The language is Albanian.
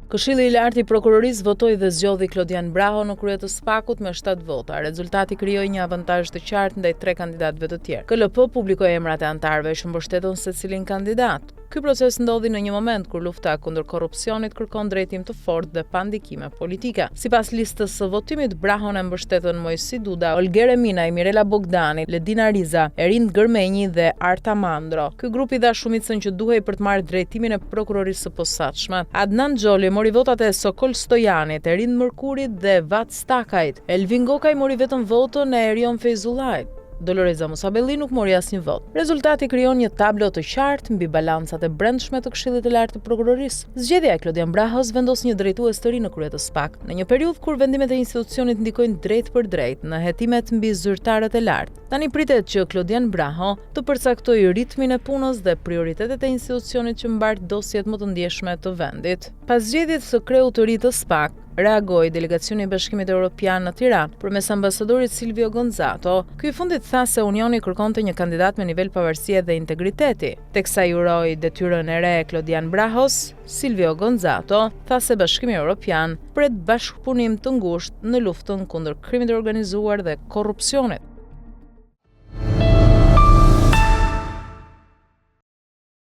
Këshilli i lartë i prokurorisë votoi dhe zgjodhi Klodian Braho në krye të SPAK-ut me 7 vota. Rezultati krijoi një avantazh të qartë ndaj 3 kandidatëve të tjerë. KLP publikoi emrat e anëtarëve që mbështetën secilin kandidat. Ky proces ndodhi në një moment kur lufta kundër korrupsionit kërkon drejtim të fortë dhe pa ndikime politike. Sipas listës së votimit, Brahon e mbështetën Mojsi Duda, Olger Eminaj, Mirela Bogdani, Ledina Riza, Erind Gërmenji dhe Arta Mandro. Ky grup i dha shumicën që duhej për të marrë drejtimin e prokurorisë së posaçme. Adnan Xholi mori votat e Sokol Stojanit, Erind Mërkurit dhe Vat Stakajt. Elvin Gokaj mori vetëm votën e Erion Fejzullajt. Doloreza Musabelli nuk mori asnjë vot. Rezultati krijon një tablo të qartë mbi balancat e brendshme të Këshillit të Lartë të Prokurorisë. Zgjedhja e Klodian Brahos vendos një drejtues të ri në krye të SPAK, në një periudhë kur vendimet e institucionit ndikojnë drejt për drejt në hetimet mbi zyrtarët e lartë. Tani pritet që Klodian Braho të përcaktojë ritmin e punës dhe prioritetet e institucionit që mbart dosjet më të ndjeshme të vendit. Pas zgjedhjes së kreut të ri të SPAK, reagoi delegacioni i Bashkimit Evropian në Tiranë përmes ambasadorit Silvio Gonzato. Ky i fundit tha se Unioni kërkonte një kandidat me nivel pavarësie dhe integriteti. Teksa i uroi detyrën e re Klodian Brahos, Silvio Gonzato tha se Bashkimi Evropian pret bashkëpunim të ngushtë në luftën kundër krimit të organizuar dhe korrupsionit.